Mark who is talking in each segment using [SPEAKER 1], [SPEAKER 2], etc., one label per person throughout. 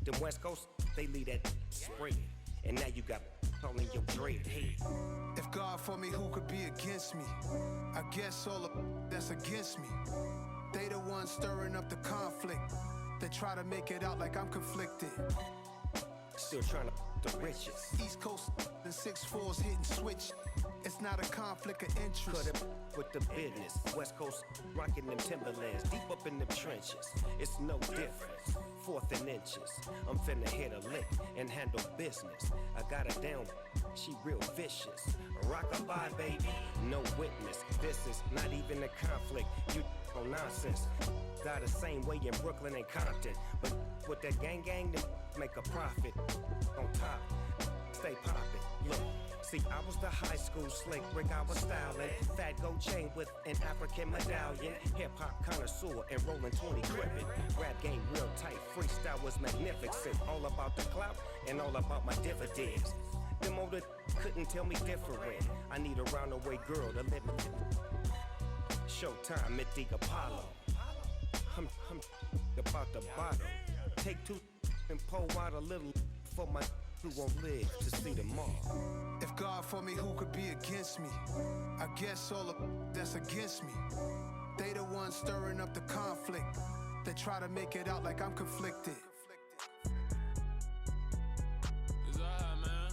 [SPEAKER 1] Them West Coast, they leave that spread. And now you got all in your dread head.
[SPEAKER 2] If God for me, who could be against me? I guess all the that's against me. They the ones stirring up the conflict. They try to make it out like I'm conflicted.
[SPEAKER 1] Still trying to the riches.
[SPEAKER 2] East Coast and 6'4s hitting switch. It's not a conflict of interest.
[SPEAKER 1] Cut it with the business. West Coast rocking them Timberlands, deep up in them trenches. It's no difference. 4th and inches. I'm finna hit a lick and handle business. I got her down, she real vicious. Rockabye, baby, no witness. This is not even a conflict. You on nonsense. Got the same way in Brooklyn and Compton, but with that gang, they make a profit. On top, stay poppin'. Look, see, I was the high school slick Rick, I was styling. Fat gold chain with an African medallion. Hip-hop connoisseur and rolling 20 gripping. Rap game real tight, freestyle was magnificent. All about the clout and all about my dividends. Them older couldn't tell me different. I need a roundaway girl to let me. Showtime at the Apollo. I'm about the bottle. Take 2 and pour out a little for my who won't live to see tomorrow.
[SPEAKER 2] If God for me, who could be against me? I guess all the that's against me. They the ones stirring up the conflict. They try to make it out like I'm conflicted.
[SPEAKER 3] It's alright, man.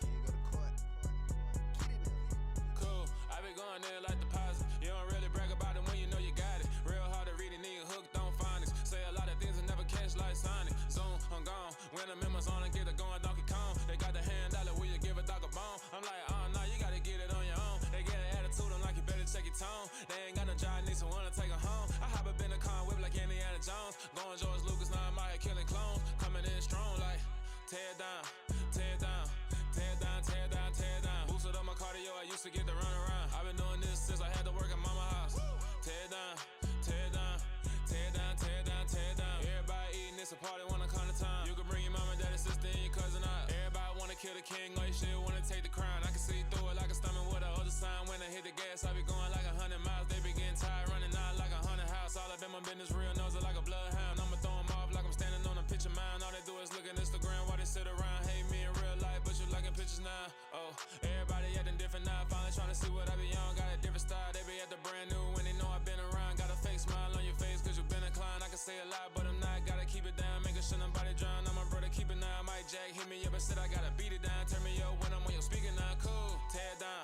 [SPEAKER 2] Can you go to court?
[SPEAKER 3] Cool, I be going there like deposit. You don't really brag about it when you know you got it. Real hard to read a nigga hooked on phonics. Say a lot of things and never catch like Sonic. Zone, I'm gone. When I'm in my zone and get it going Donkey Kong. They got the hand dollar, will you give a dog a bone? I'm like, oh no, you gotta get it on your own. They get an attitude, I'm like, you better check your tone. They ain't got no job, need someone to take her home. I hop up in the car, whip like Indiana Jones. Going George Lucas, now I'm out here killing clones. Coming in strong like, tear down, tear down, tear down, tear down, tear down. Boosted up my cardio, I used to get to run around. I've been doing this since I had to work at mama house. Tear down, tear down, tear down, tear down, tear down. Everybody eating, it's a party when I come to time. You can bring your mama, daddy, sister, and your cousin out. Everybody wanna kill the king, or you shit wanna take the crown. I can see through it like a stomach with a other sign. When I hit the gas, I be going like 100 miles. They be getting tired, running out like 100 house. All up in my business, real nose like a bloodhound. I'ma throw them off like I'm standing on a picture mound. All they do is look at Instagram while they sit around. Hate me in real life, but you liking pictures now. Oh, everybody acting different now. Finally trying to see what I be on. Got a different style, they be at the brand new when they know I been around. Got a fake smile on your face cause you been inclined. I can say a lot, but I'm not. Gotta keep it down, making sure nobody drown. I'm my brother, keep it now. Mike Jack hit me up and said I gotta beat it down. Turn me up when I'm on your speaker now. Cool, tear down,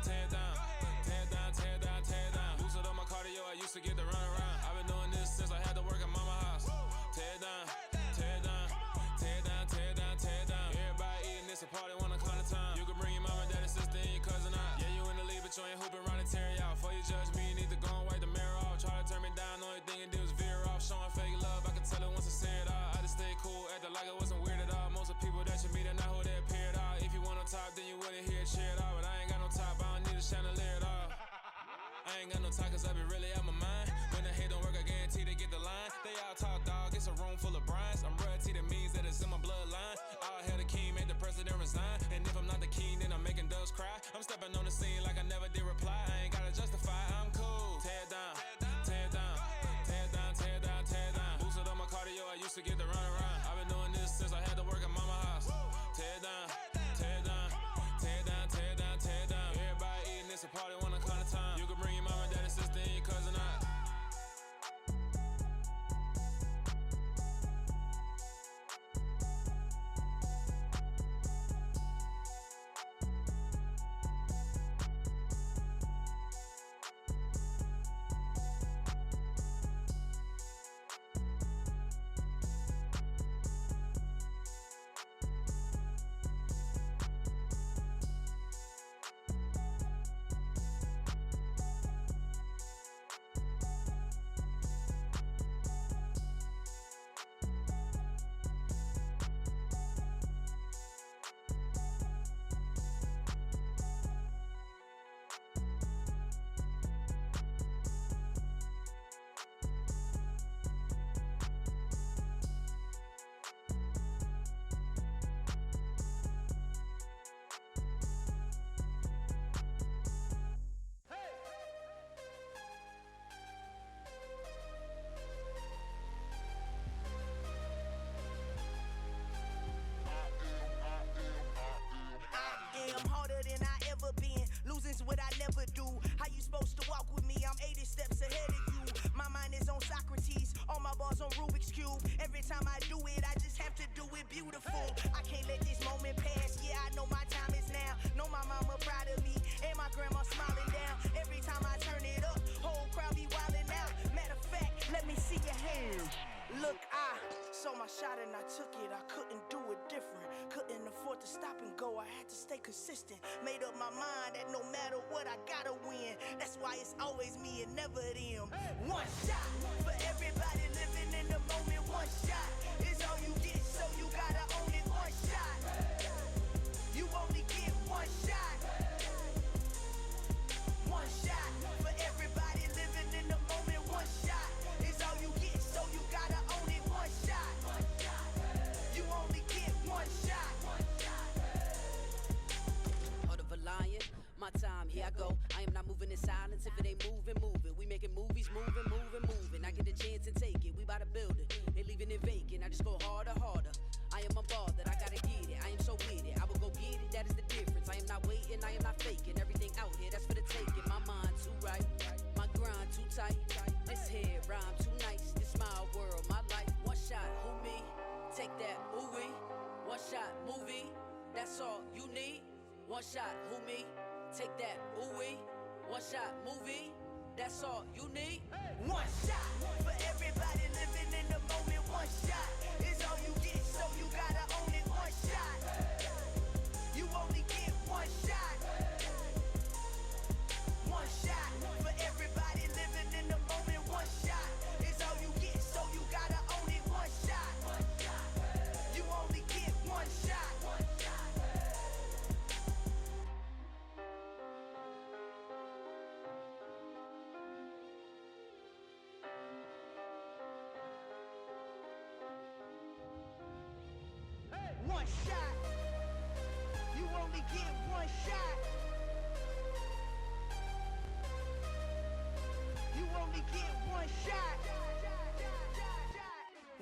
[SPEAKER 3] tear down, tear down, tear down, tear down. Boosted up my cardio, I used to get to run around. I've been doing this since I had to work at mama house. Tear down, tear down, tear down, tear down, tear down. Everybody eating, it's a party when I come to time. You can bring your mama, daddy, sister, and your cousin out. Yeah, you in the lead, but you ain't hooping around and tear out. Before you judge me, you need to go and wipe the mirror off. Try to turn me down, the only thing you did was veer off. Showing fake love, I can tell it once I say it all. I just stay cool, acting like it wasn't weird at all. Most of the people that you meet are not who they appear at all. If you want on top, then you wouldn't hear it cheer at all. But I ain't got no top, I don't need a chandelier at all. I ain't got no talk cause I be really out my mind. When the hate don't work, I guarantee they get the line. They all talk dog, it's a room full of brinds. I'm royalty, that means that it's in my bloodline. All hail the king, make the president resign. And if I'm not the king, then I'm making doves cry. I'm stepping on the scene like I never did reply. I ain't gotta justify, I'm cool. Tear down, tear down, tear down, tear down, tear down. Boosted up my cardio, I used to get to run around. I've been doing this since I had to work at mama house. Tear down, tear down, tear down, tear down, tear down. Everybody eating, it's a party when I come to time. You can bring your mama, daddy, sister, and your cousin out.
[SPEAKER 4] is what I never do. How you supposed to walk with me? I'm 80 steps ahead of you. My mind is on Socrates, all my bars on Rubik's Cube. Every time I do it, I just have to do it beautiful. I can't let this moment pass. Yeah, I know my time is now. Know my mama proud of me, and my grandma smiling down. Every time I turn it up, whole crowd be wildin' out. Matter of fact, let me see your hands. Look, I saw my shot and I took it. I couldn't do it different. Couldn't afford to stop and go. I had to stay consistent. Made up my mind that no matter what, I gotta win. That's why it's always me and never them. One shot for everybody living in the moment. One shot is all you get, so you gotta own it. One shot. You only get one shot. One shot for everybody living in the moment. One shot is all you get, so you gotta own it. One shot. You only get one shot.
[SPEAKER 5] Heart of a lion, my time, here I go. I am not moving in silence. If it ain't moving, move it. We making movies, moving, moving, moving. I get a chance and take it. We bout to build it. They leaving it vacant. I just go harder, harder. I am a ball that I gotta get it. I am so with it. I will go get it. That is the difference. I am not waiting. I am not faking. Everything out here, that's for the taking. My mind too right. My grind too tight. This head rhyme too nice. This my world, my life. One shot, who me? Take that, ooh wee. One shot, movie. That's all you need. One shot, who me? Take that, ooh wee. One shot, movie. That's all you need.
[SPEAKER 4] One shot for everybody living in the moment. One shot is all you get, so you gotta own it. One shot. You only get one shot. One shot for everybody living in the moment. One shot is all you get, so you gotta own it. One shot. You only get one shot. One shot. You only get one shot. You only get one shot.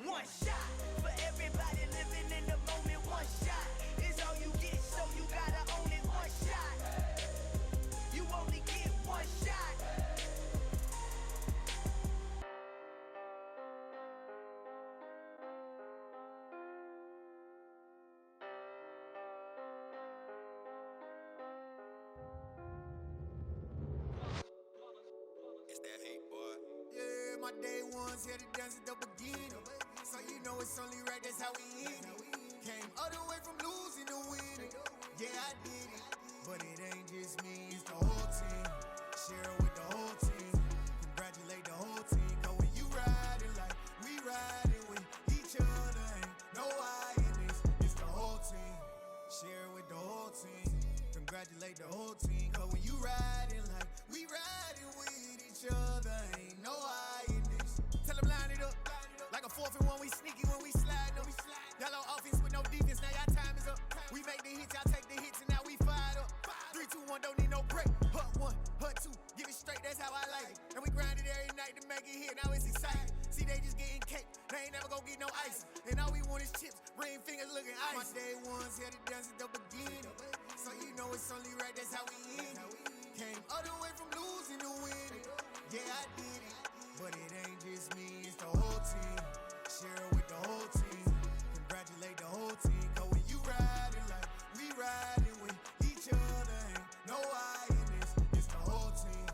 [SPEAKER 4] One shot for everybody living in the moment. One shot is all you get, so you gotta own it. One shot. You only get one shot.
[SPEAKER 1] It's that hate, boy.
[SPEAKER 2] Yeah, my day ones here to dance at the beginning. So you know it's only right, that's how we end it. Came all the way from losing to winning. Yeah, I did it. But it ain't just me, it's the whole team. Share it with the whole team. Congratulate the whole team. Cause when you riding like we riding with each other, ain't no I in this. It's the whole team. Share it with the whole team. Congratulate the whole team. Cause when you riding like we riding with each other, ain't no I in this. Tell them line it up. Like a 4th and 1, we sneaky when we slide up. Y'all on offense with no defense, now y'all time is up. We make the hits, y'all take the hits, and now we fired up. 3, 2, 1, don't need no break. Hut 1, hut 2, give it straight, that's how I like it. And we grind it every night to make it hit, now it's exciting. See, they just getting cake, they ain't never gonna get no ice. And all we want is chips, ring fingers looking ice. My day ones here to dance at the beginning. So you know it's only right, that's how we end it. Came all the way from losing to winning. Yeah, I did it. But it ain't just me, it's the whole team. Share it with the whole team. Congratulate the whole team. Cause when you riding like we riding with each other, ain't no I in this. It's the whole team.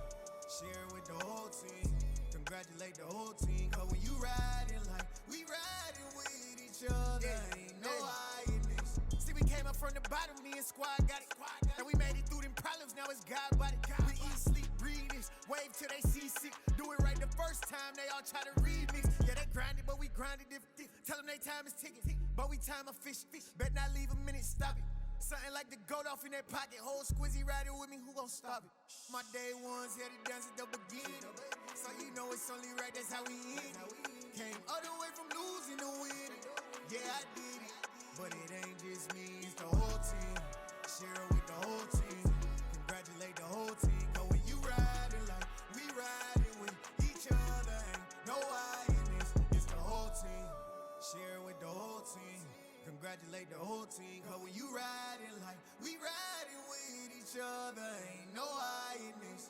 [SPEAKER 2] Share it with the whole team. Congratulate the whole team. Cause when you riding like we riding with each other, ain't no I in this. See, we came up from the bottom, me and squad got it. And we made it through them problems, now it's God body. We eat, sleep, breathe this. Wave till they see sick. Do it right the first time, they all try to remix. Yeah, they grinded, but we grinded different. Tell them they time is ticking, but we time a fish. Bet not leave a minute, stop it. Something like the goat off in that pocket. Whole squizzy riding with me, who gon' stop it? My day ones here to dance at the beginning. So you know it's only right, that's how we end it. Came all the way from losing to winning. Yeah, I did it. But it ain't just me, it's the whole team. Share it with the whole team. Congratulate the whole team. Cause when you riding like we riding with each other, ain't no I in this. It's the whole team. Share it with the whole team. Congratulate the whole team, cause when you riding like we riding with each other, ain't no hiding this.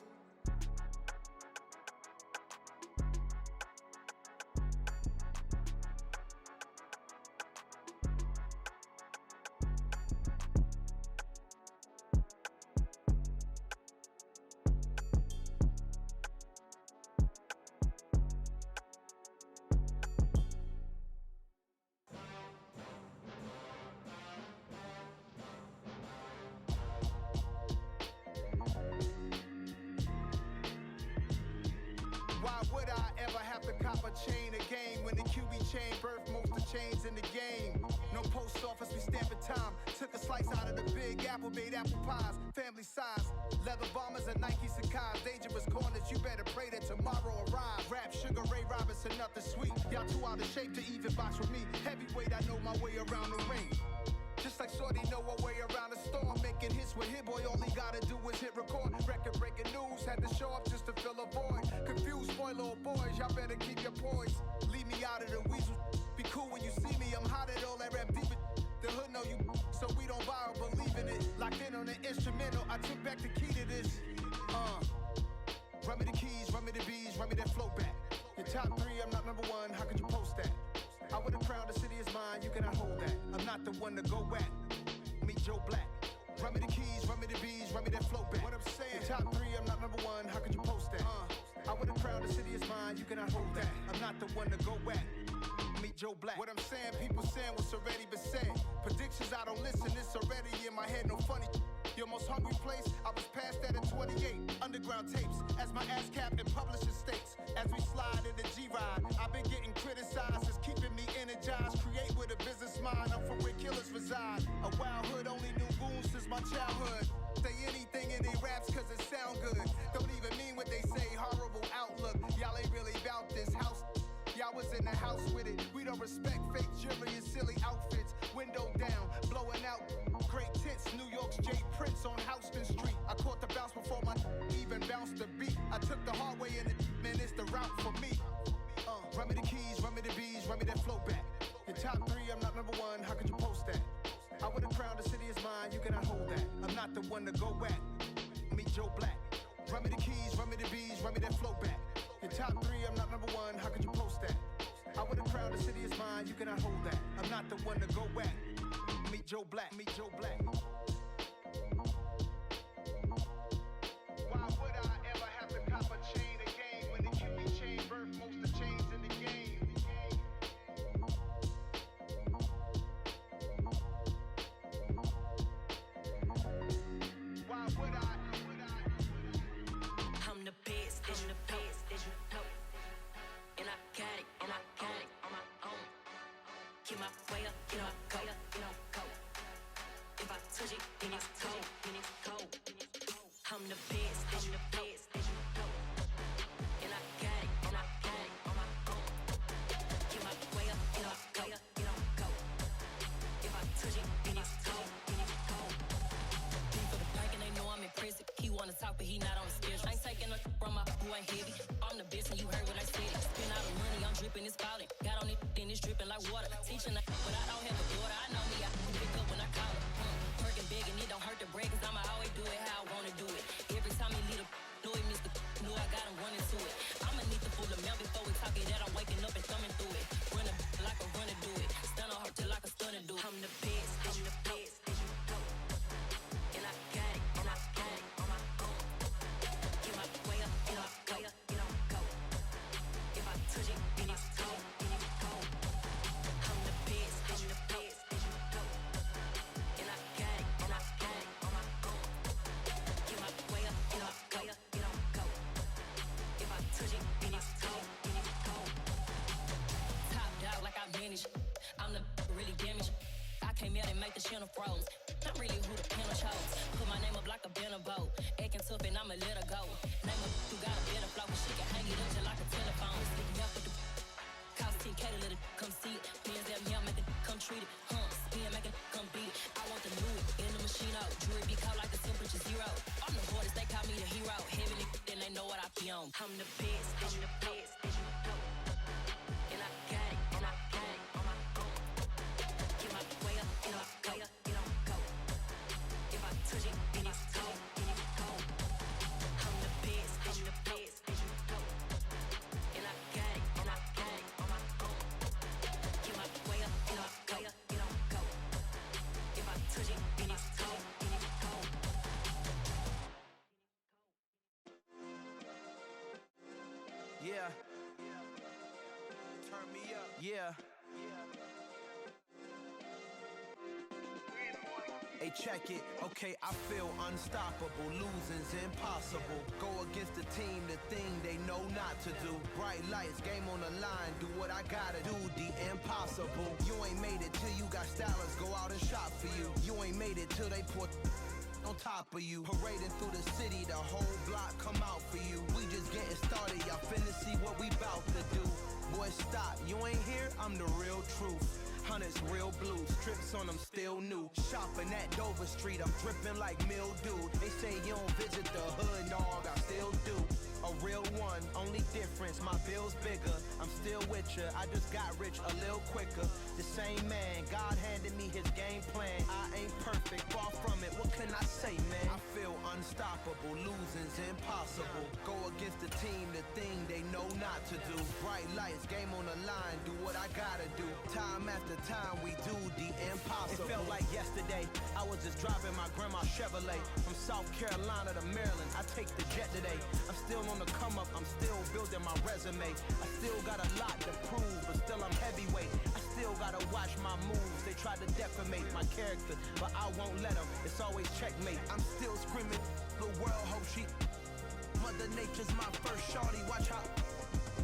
[SPEAKER 6] Why would I ever have to cop a chain a game when the QB chain birthed most of chains in the game? No post office, we stamping time. Took a slice out of the big apple, made apple pies, family size. Leather bombers and Nike Sakai's. Dangerous corners, you better pray that tomorrow arrives. Rap, Sugar Ray Robinson, nothing sweet. Y'all too out of shape to even box with me. Heavyweight, I know my way around the ring. Just like Shorty know her way around the storm. Making hits with Hit Boy, all he gotta do is hit record. Record breaking news, had to show up just to fill a void. Confused boy, little boys, y'all better keep your poise. Leave me out of the weasel. Be cool when you see me, I'm hot at all that rap deep. The hood know you, so we don't borrow, believe in it. Locked in on the instrumental, I took back the key to this. Run me the keys, run me the bees, run me that flow back. Your top three, I'm not number one, how could you post that? I would've crowned the city is mine, you cannot hold that. I'm not the one to go back. Meet Joe Black. Run me the keys, run me the bees, run me that flow back. What I'm saying, your top three, I'm not number one, how could you post that? I would've crowned the city is mine, you cannot hold that. I'm not the one to go back. Meet Joe Black. What I'm saying, people saying what's already been said. Predictions, I don't listen, it's already in my head, no funny. Your most hungry place, I was past that at 28. Underground tapes, as my ass cap in publishing states. As we slide in the G-Ride, I've been getting criticized, it's keeping me energized. Create with a business mind, I'm from where killers reside. A wild hood, only knew goons since my childhood. Say anything in they raps cause it sound good. Don't even mean what they say, horrible outlook. Y'all ain't really about this house. Y'all was in the house with it. We don't respect fake jewelry and silly outfits. Window down, blowing out great tits. New York's Jay Prince on Houston Street. I caught the bounce before my even bounced the beat. I took the hard way in it, man, it's the route for me. Run me the keys, run me the bees, run me that flow back. Your top three, I'm not number one, how could you post that? I would've crowned the city is mine, you cannot hold that. I'm not the one to go back. Meet Joe Black. Run me the keys, run me the bees, run me that flow back. Your top three, I'm not number one, how could you post that? I would've crowned the city is mine, you cannot hold that. I'm not the one to go back. Meet Joe Black, meet Joe Black. Why would I ever have to cop a chain a game when the QB chain birthed most of chains in the game? Why would I?
[SPEAKER 5] I'm the best, I'm the best, as you know. And I got it, and I got it on my own. Get my way up, get my go, get on go. If I touch it, then it's cold, then it's cold. I'm the best, I'm the best, as you know. And I got it, and I got it on my own. Get my way up, get my go, get on go. If I touch it, then it's cold, then it's cold. Beat for the bank and they know I'm impressive. He wanna talk, but he not on the schedule. I ain't taking a from my boy heavy. I'm the best and you heard what I said. Spend all the money, I'm dripping, it's falling. Got on it, then it's dripping like water. Teaching but I don't have a daughter. I know me, I can pick up when I call her. Working big and it don't hurt to break, cause I'ma always do it how I wanna do it. Every time he lead a know he missed the know I got him running to it. I'ma need the full amount before we talk it that I'm waking up and thumbing through it. Run a like a runner do it. Stun on her till like a stunner do it. I'm the best, I'm the best, as you know. And I got it, and I got it on my own. Get my way up, get my go, get on go. If I touch it, then it's cold, then it's cold. I'm the best, I'm the best, as you know. And I got it, and I got it on my own. Get my way up, get my go, get on go. If I touch it, then it's cold, then it's cold. Top dog like I manage. I'm the really damaged. I came out and make the channel froze. I'm really who the panel chose. Put my name up like a banner boat. Acting tough and I'ma let her go. Name her who got a better flow, but she can hang it up just like a telephone. Sticking out with the cost 10K to let it come see it. Bands that me, I make it come treat it. Spin, make it come beat it. I want the new in the machine out. Jewelry be cold like the temperature zero. I'm the hardest, they call me the hero. Heavily, then they know what I be on. I'm the best, I'm the best, as you know. And I got it, and I got it on my own. Get my way
[SPEAKER 6] Yeah. Turn me up. Yeah. Hey, check it. Okay, I feel unstoppable. Losing's impossible. Go against the team, the thing they know not to do. Bright lights, game on the line. Do what I gotta do. The impossible. You ain't made it till you got stylers go out and shop for you. You ain't made it till they put on top of you. Parading through the city, the whole block come out for you. We just getting started. Y'all finna see what we bout to do. Boy, stop. You ain't here? I'm the real truth. Hunters, real blue, strips on them still new. Shopping at Dover Street, I'm dripping like mildew. They say you don't visit the hood, dog, I still do. A real one, only difference, my bill's bigger. I'm still with ya, I just got rich a little quicker. The same man, God handed me his game plan. I ain't perfect, far from it, what can I say, man? I feel unstoppable, losing's impossible. Go against the team, the thing they know not to do. Bright lights, game on the line, do what I gotta do. Time after time, we do the impossible. It felt like yesterday, I was just driving my grandma's Chevrolet. From South Carolina to Maryland, I take the jet today. I'm still on the come up, I'm still building my resume. I still got a lot to prove, but still I'm heavyweight. I still gotta watch my moves. They try to defamate my character, but I won't let them. It's always checkmate. I'm still screaming, the world hope she. Mother Nature's my first shorty, watch how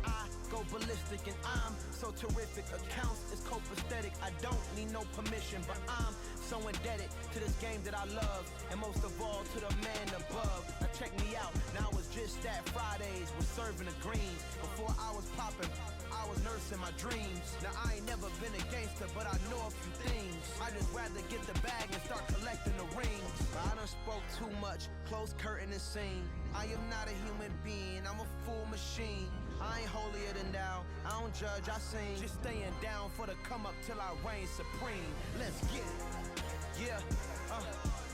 [SPEAKER 6] I go ballistic, and I'm so terrific. Accounts is copacetic. I don't need no permission, but I'm so indebted to this game that I love, and most of all to the man above. Now check me out, now it's just that Fridays was serving the greens. Before I was popping, I was nursing my dreams. Now I ain't never been a gangster, but I know a few things. I just rather get the bag and start collecting the rings. But I done spoke too much, close curtain and scene. I am not a human being, I'm a full machine. I ain't holier than thou, I don't judge, I sing. Just staying down for the come up till I reign supreme. Let's get it. Yeah,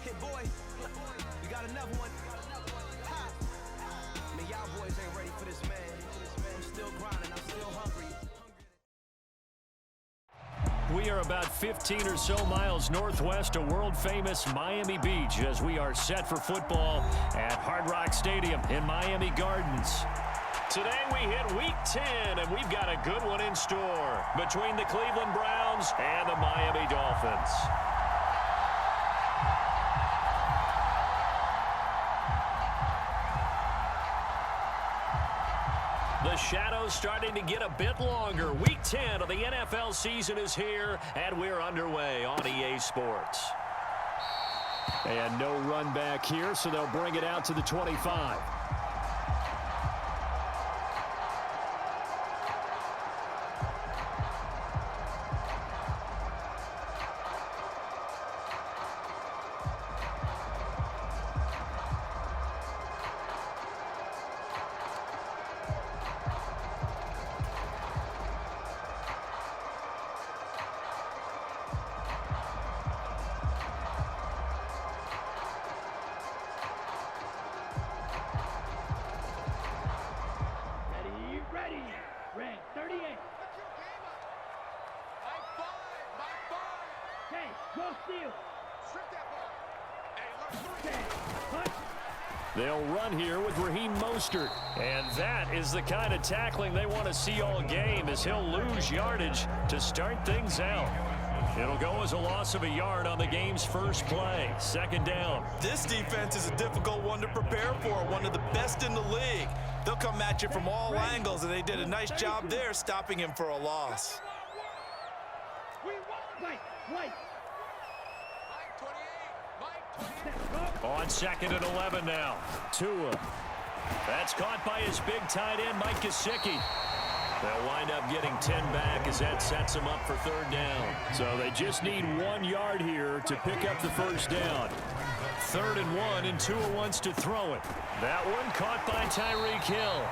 [SPEAKER 6] hit boy, we got another one. Ha. Man, y'all boys ain't ready for this, man. I'm still grinding, I'm still hungry.
[SPEAKER 7] We are about 15 or so miles northwest of world-famous Miami Beach as we are set for football at Hard Rock Stadium in Miami Gardens. Today we hit Week 10, and we've got a good one in store between the Cleveland Browns and the Miami Dolphins. The shadow's starting to get a bit longer. Week 10 of the NFL season is here, and we're underway on EA Sports. And no run back here, so they'll bring it out to the 25. They'll run here with Raheem Mostert. And that is the kind of tackling they want to see all game, as he'll lose yardage to start things out. It'll go as a loss of a yard on the game's first play. Second down.
[SPEAKER 8] This defense is a difficult one to prepare for, one of the best in the league. They'll come at you from all angles, and they did a nice job there stopping him for a loss.
[SPEAKER 7] On second and 11 now. Tua. That's caught by his big tight end, Mike Gesicki. They'll wind up getting 10 back as that sets them up for third down. So they just need 1 yard here to pick up the first down. 3rd and 1, and Tua wants to throw it. That one caught by Tyreek Hill.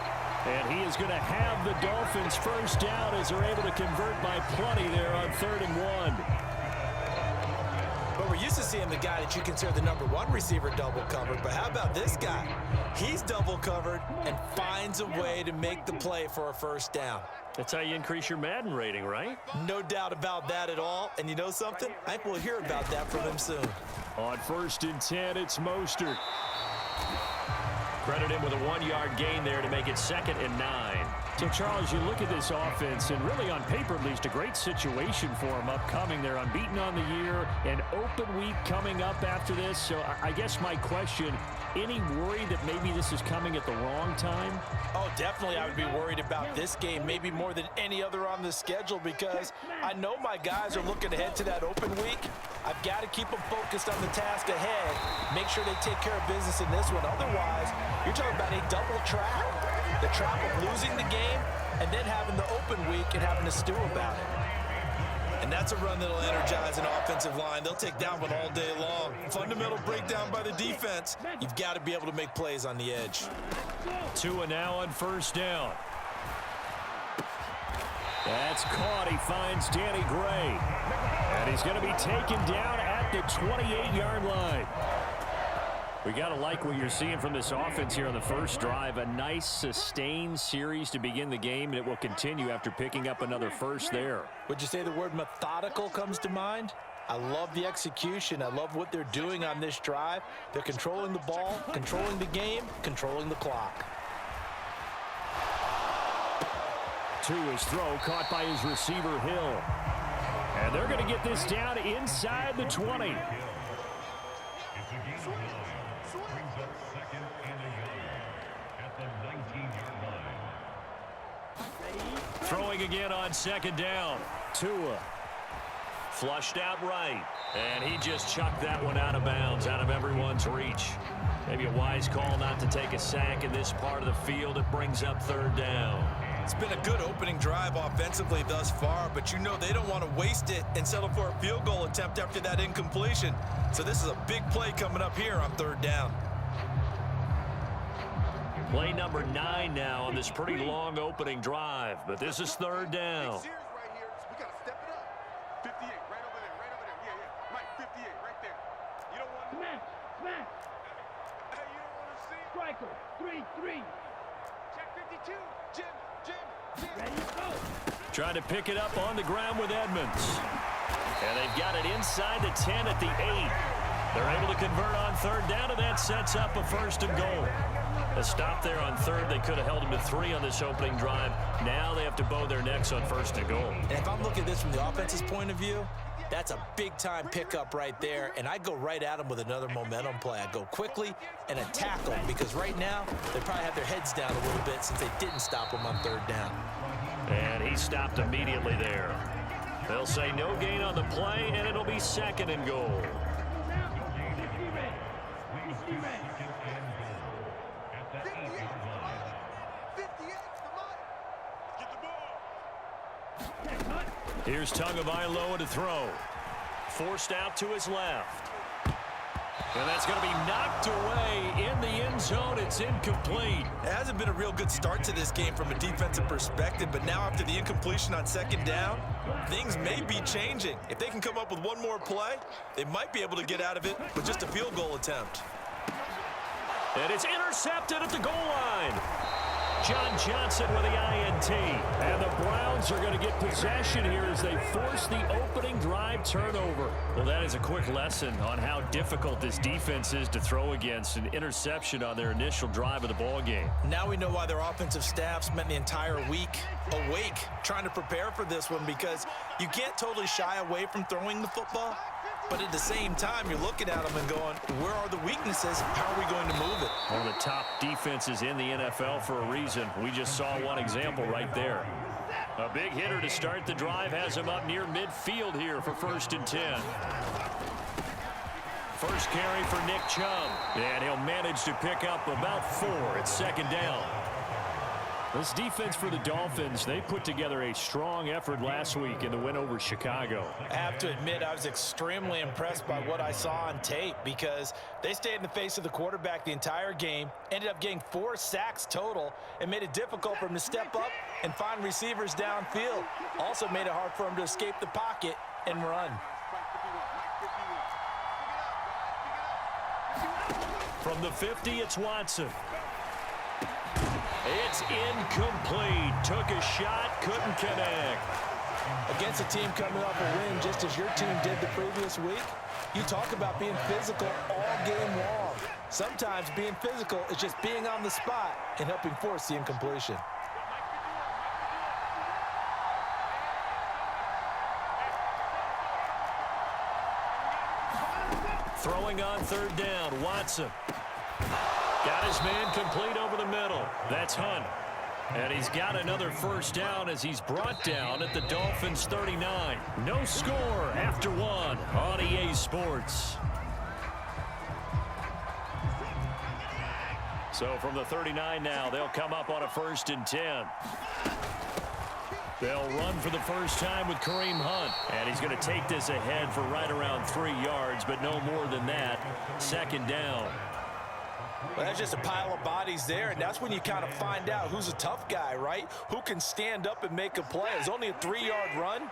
[SPEAKER 7] And he is going to have the Dolphins first down as they're able to convert by plenty there on 3rd and 1.
[SPEAKER 8] But we're used to seeing the guy that you consider the #1 receiver double covered. But how about this guy? He's double covered and finds a way to make the play for a first down.
[SPEAKER 7] That's how you increase your Madden rating, right?
[SPEAKER 8] No doubt about that at all. And you know something? I think we'll hear about that from him soon.
[SPEAKER 7] On 1st and 10, it's Mostert. Credit him with a 1 yard gain there to make it 2nd and 9. So, Charles, you look at this offense, and really on paper, at least, a great situation for them upcoming. They're unbeaten on the year, an open week coming up after this. So I guess my question, any worry that maybe this is coming at the wrong time?
[SPEAKER 8] Oh, definitely I would be worried about this game, maybe more than any other on the schedule, because I know my guys are looking ahead to that open week. I've got to keep them focused on the task ahead, make sure they take care of business in this one. Otherwise, you're talking about a double trap. The trap of losing the game and then having the open week and having to stew about it. And that's a run that'll energize an offensive line. They'll take that one all day long. Fundamental breakdown by the defense. You've got to be able to make plays on the edge.
[SPEAKER 7] Tua now on first down. That's caught. He finds Danny Gray. And he's going to be taken down at the 28-yard line. We got to like what you're seeing from this offense here on the first drive. A nice sustained series to begin the game, and it will continue after picking up another first there.
[SPEAKER 8] Would you say the word methodical comes to mind? I love the execution. I love what they're doing on this drive. They're controlling the ball, controlling the game, controlling the clock.
[SPEAKER 7] To his throw, caught by his receiver, Hill. And they're going to get this down inside the 20. Throwing again on second down. Tua flushed out right. And he just chucked that one out of bounds, out of everyone's reach. Maybe a wise call not to take a sack in this part of the field. It brings up third down.
[SPEAKER 8] It's been a good opening drive offensively thus far, but you know they don't want to waste it and settle for a field goal attempt after that incompletion. So this is a big play coming up here on third down.
[SPEAKER 7] Play number 9 now on this pretty long opening drive, but this is third down.
[SPEAKER 6] We got to step it up. 58, right over there, right over there. Yeah, yeah. Mike, 58, right there. You don't want to... Smack. Hey, you don't want to see...
[SPEAKER 9] Striker, 3-3.
[SPEAKER 6] Check 52. Jim.
[SPEAKER 9] Ready, go.
[SPEAKER 7] Trying to pick it up on the ground with Edmonds. And they've got it inside the 10 at the 8. They're able to convert on third down, and that sets up a first and goal. A stop there on third. They could have held him to 3 on this opening drive. Now they have to bow their necks on first and goal.
[SPEAKER 8] And if I'm looking at this from the offense's point of view, that's a big-time pickup right there, and I go right at them with another momentum play. I go quickly and attack them because right now they probably have their heads down a little bit since they didn't stop them on third down.
[SPEAKER 7] And he stopped immediately there. They'll say no gain on the play, and it'll be second and goal. Here's Tagovailoa to throw. Forced out to his left. And that's going to be knocked away in the end zone. It's incomplete.
[SPEAKER 8] It hasn't been a real good start to this game from a defensive perspective, but now after the incompletion on second down, things may be changing. If they can come up with one more play, they might be able to get out of it with just a field goal attempt.
[SPEAKER 7] And it's intercepted at the goal line. John Johnson with the INT. And the Browns are going to get possession here as they force the opening drive turnover. Well, that is a quick lesson on how difficult this defense is to throw against. An interception on their initial drive of the ball game.
[SPEAKER 8] Now we know why their offensive staff spent the entire week awake trying to prepare for this one, because you can't totally shy away from throwing the football. But at the same time, you're looking at them and going, where are the weaknesses? How are we going to move it?
[SPEAKER 7] One of the top defenses in the NFL for a reason. We just saw one example right there. A big hitter to start the drive has him up near midfield here for 1st and 10. First carry for Nick Chubb. And he'll manage to pick up about 4 at second down. This defense for the Dolphins, they put together a strong effort last week in the win over Chicago.
[SPEAKER 8] I have to admit, I was extremely impressed by what I saw on tape, because they stayed in the face of the quarterback the entire game, ended up getting 4 sacks total, and made it difficult for him to step up and find receivers downfield. Also made it hard for him to escape the pocket and run.
[SPEAKER 7] From the 50, it's Watson. It's incomplete. Took a shot, couldn't connect.
[SPEAKER 8] Against a team coming off a win just as your team did the previous week, you talk about being physical all game long. Sometimes being physical is just being on the spot and helping force the incompletion.
[SPEAKER 7] Throwing on third down, Watson. Got his man complete over the middle. That's Hunt. And he's got another first down as he's brought down at the Dolphins 39. No score after one on EA Sports. So from the 39 now, they'll come up on a 1st and 10. They'll run for the first time with Kareem Hunt. And he's going to take this ahead for right around 3 yards, but no more than that. 2nd down.
[SPEAKER 8] Well, that's just a pile of bodies there, and that's when you kind of find out who's a tough guy, right? Who can stand up and make a play. It's only a 3-yard run,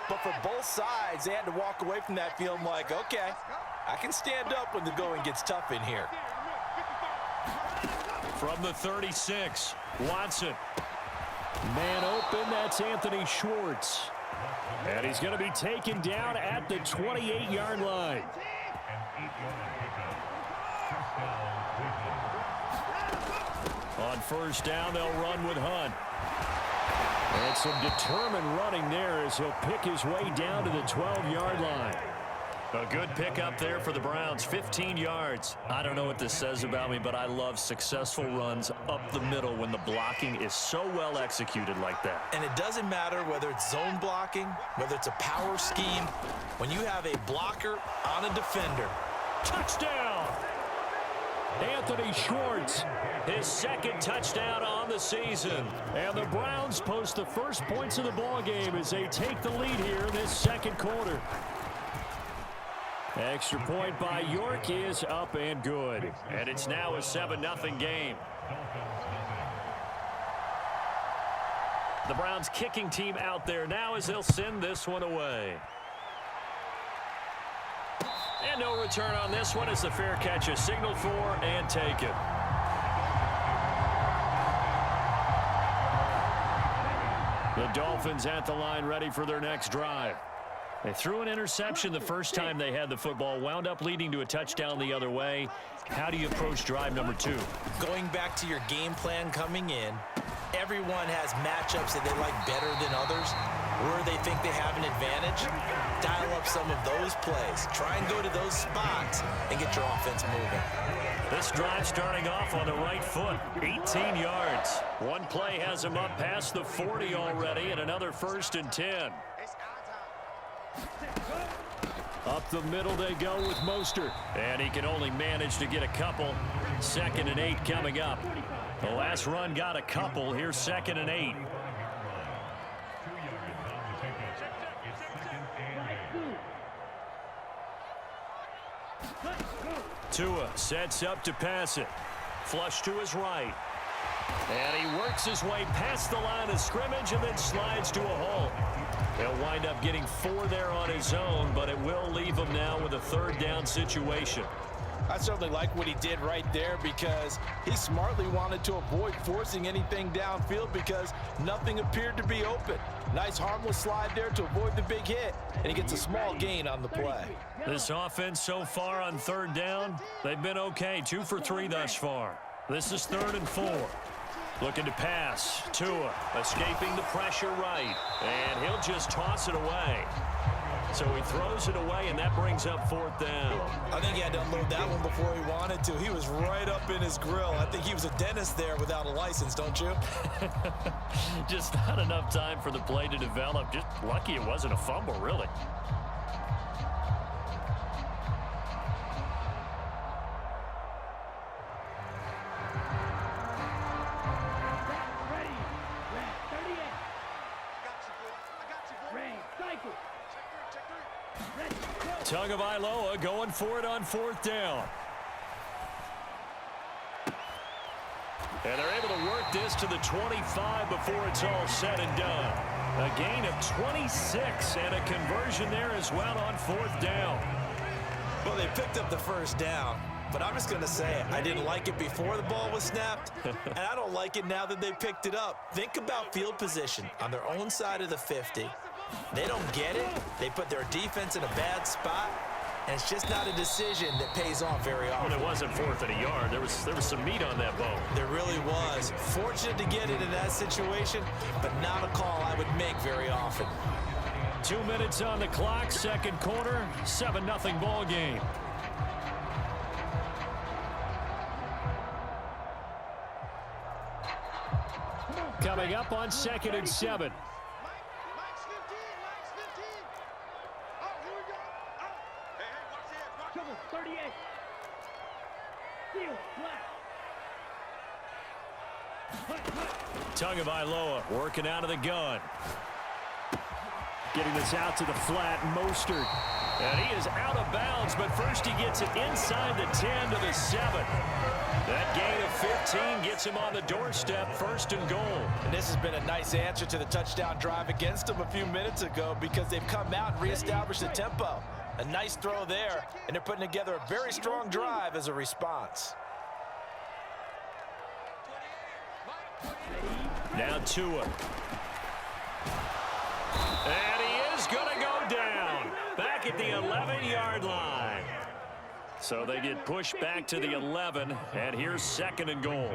[SPEAKER 8] but for both sides, they had to walk away from that feeling like, okay, I can stand up when the going gets tough in here.
[SPEAKER 7] From the 36, Watson. Man open, that's Anthony Schwartz. And he's going to be taken down at the 28-yard line. On first down, they'll run with Hunt. And some determined running there as he'll pick his way down to the 12-yard line. A good pickup there for the Browns, 15 yards. I don't know what this says about me, but I love successful runs up the middle when the blocking is so well executed like that.
[SPEAKER 8] And it doesn't matter whether it's zone blocking, whether it's a power scheme. When you have a blocker on a defender.
[SPEAKER 7] Touchdown! Anthony Schwartz, his 2nd touchdown on the season. And the Browns post the first points of the ballgame as they take the lead here in this 2nd quarter. Extra point by York is up and good. And it's now a 7-0 game. The Browns kicking team out there now as they'll send this one away. And no return on this one as the fair catch is signaled for and taken. The Dolphins at the line ready for their next drive. They threw an interception the first time they had the football, wound up leading to a touchdown the other way. How do you approach drive number 2?
[SPEAKER 8] Going back to your game plan coming in, everyone has matchups that they like better than others, where they think they have an advantage. Dial up some of those plays. Try and go to those spots and get your offense moving.
[SPEAKER 7] This drive starting off on the right foot, 18 yards. One play has him up past the 40 already, and another 1st and 10. Up the middle they go with Mostert. And he can only manage to get a couple. 2nd and 8 coming up. The last run got a couple. Here's 2nd and 8. Tua sets up to pass it. Flush to his right. And he works his way past the line of scrimmage and then slides to a halt. He'll wind up getting 4 there on his own, but it will leave him now with a 3rd down situation.
[SPEAKER 8] I certainly like what he did right there because he smartly wanted to avoid forcing anything downfield because nothing appeared to be open. Nice harmless slide there to avoid the big hit, and he gets a small gain on the play.
[SPEAKER 7] This offense so far on 3rd down, they've been okay, 2 for 3 thus far. This is 3rd and 4. Looking to pass. Tua escaping the pressure right. And he'll just toss it away. So he throws it away, and that brings up 4th down.
[SPEAKER 8] I think he had to unload that one before he wanted to. He was right up in his grill. I think he was a dentist there without a license, don't you?
[SPEAKER 7] Just not enough time for the play to develop. Just lucky it wasn't a fumble, really. Tagovailoa going for it on 4th down. And they're able to work this to the 25 before it's all said and done. A gain of 26 and a conversion there as well on 4th down.
[SPEAKER 8] Well, they picked up the 1st down, but I'm just going to say it. I didn't like it before the ball was snapped, and I don't like it now that they picked it up. Think about field position on their own side of the 50. They don't get it. They put their defense in a bad spot, and it's just not a decision that pays off very often.
[SPEAKER 7] Well, it wasn't 4th and a yard. There was some meat on that bone.
[SPEAKER 8] There really was. Fortunate to get it in that situation, but not a call I would make very often.
[SPEAKER 7] 2 minutes on the clock, 2nd quarter, 7-0 ball game. coming up on 2nd and 7.
[SPEAKER 9] Mike's 15. Oh, here we go. Oh. Hey, watch this. Trouble, 38. Steal, flat.
[SPEAKER 7] Tagovailoa working out of the gun. Getting this out to the flat, Mostert. And he is out of bounds, but first he gets it inside the 10 to the 7. That gain of 15 gets him on the doorstep, 1st and goal.
[SPEAKER 8] And this has been a nice answer to the touchdown drive against them a few minutes ago because they've come out and reestablished the tempo. A nice throw there, and they're putting together a very strong drive as a response.
[SPEAKER 7] Now Tua. And he is going to go down. Back at the 11-yard line. So they get pushed back to the 11, and here's 2nd and goal.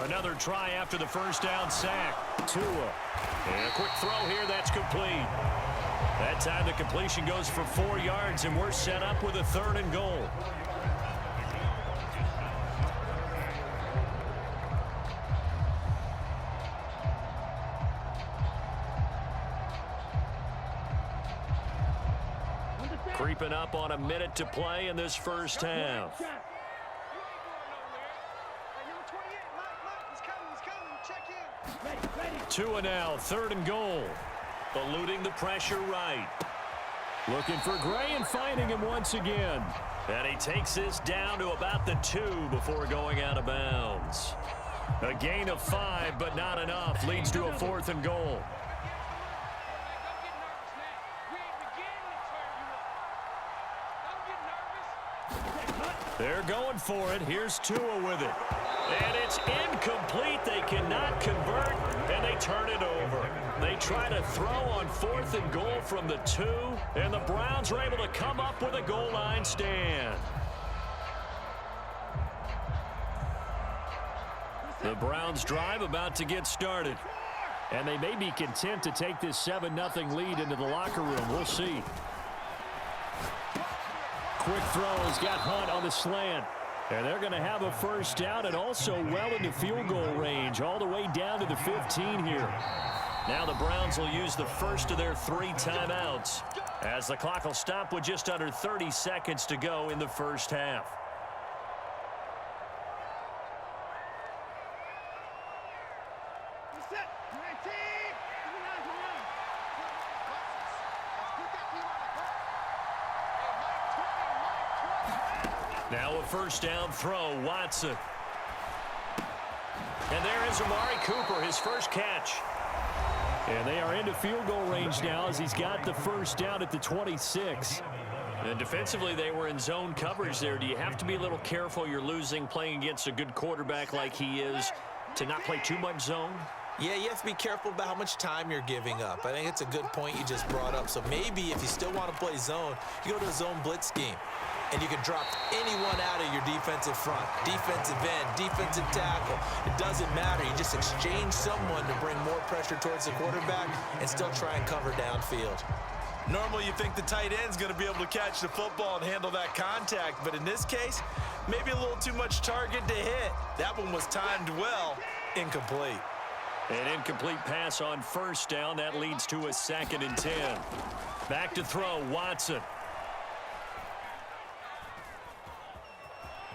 [SPEAKER 7] Another try after the first down sack. Tua. And a quick throw here, that's complete. That time the completion goes for 4 yards, and we're set up with a 3rd and goal. Creeping up on a minute to play in this first half. Tua now, 3rd and goal. Eluding the pressure right. Looking for Gray and finding him once again. And he takes this down to about the 2 before going out of bounds. A gain of 5, but not enough. Leads to a 4th and goal. They're going for it. Here's Tua with it. And it's incomplete. They cannot convert, and they turn it over. They try to throw on 4th and goal from the 2, and the Browns are able to come up with a goal line stand. The Browns drive about to get started. And they may be content to take this 7-0 lead into the locker room. We'll see. Quick throw has got Hunt on the slant. And they're going to have a first down and also well into field goal range, all the way down to the 15 here. Now the Browns will use the first of their 3 timeouts as the clock will stop with just under 30 seconds to go in the first half. Now a first down throw, Watson. And there is Amari Cooper, his first catch. And they are into field goal range now as he's got the first down at the 26. And defensively, they were in zone coverage there. Do you have to be a little careful? You're losing, playing against a good quarterback like he is, to not play too much zone?
[SPEAKER 8] Yeah, you have to be careful about how much time you're giving up. I think it's a good point you just brought up. So maybe if you still want to play zone, you go to a zone blitz scheme. And you can drop anyone out of your defensive front, defensive end, defensive tackle. It doesn't matter. You just exchange someone to bring more pressure towards the quarterback and still try and cover downfield. Normally you think the tight end's going to be able to catch the football and handle that contact, but in this case, maybe a little too much target to hit. That one was timed well, incomplete.
[SPEAKER 7] An incomplete pass on first down. That leads to a 2nd and 10. Back to throw, Watson.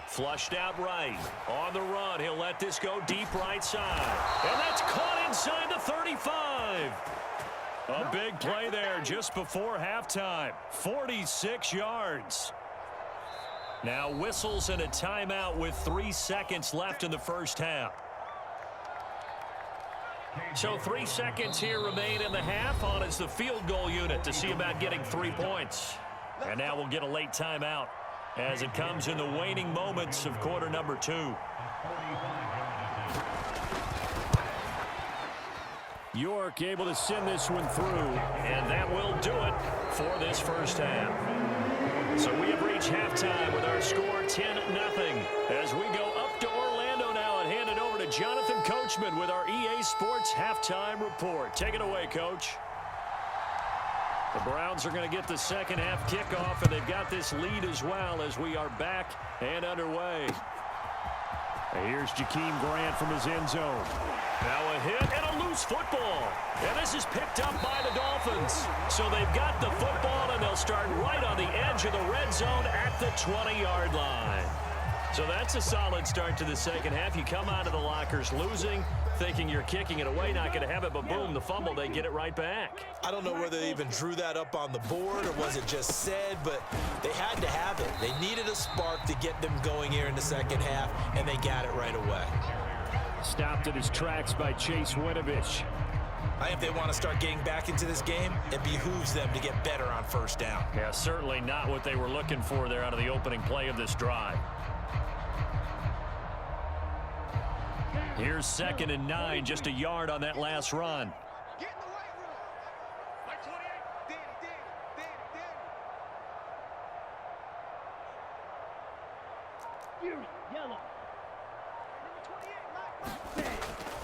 [SPEAKER 7] Flushed out right. On the run, he'll let this go deep right side. And that's caught inside the 35. A big play there just before halftime. 46 yards. Now whistles and a timeout with 3 seconds left in the first half. So 3 seconds here remain in the half on as the field goal unit to see about getting 3 points. And now we'll get a late timeout as it comes in the waning moments of quarter number 2. York able to send this one through, and that will do it for this first half. So we have reached halftime with our score 10-0 as we go up to Orlando now and hand it over to Jonathan Coachman with our EA Sports Halftime Report. Take it away, Coach. The Browns are going to get the second half kickoff, and they've got this lead as well as we are back and underway. And here's Jakeem Grant from his end zone. Now a hit and a loose football. And this is picked up by the Dolphins. So they've got the football, and they'll start right on the edge of the red zone at the 20-yard line. So that's a solid start to the second half. You come out of the lockers losing, thinking you're kicking it away, not going to have it, but boom, the fumble, they get it right back.
[SPEAKER 8] I don't know whether they even drew that up on the board or was it just said, but they had to have it. They needed a spark to get them going here in the second half, and they got it right away.
[SPEAKER 7] Stopped in his tracks by Chase Winovich.
[SPEAKER 8] I think if they want to start getting back into this game, it behooves them to get better on first down.
[SPEAKER 7] Yeah, certainly not what they were looking for there out of the opening play of this drive. Here's 2nd and 9, just a yard on that last run.
[SPEAKER 9] Get in the weight room. Like 28. Danny.
[SPEAKER 10] Yellow.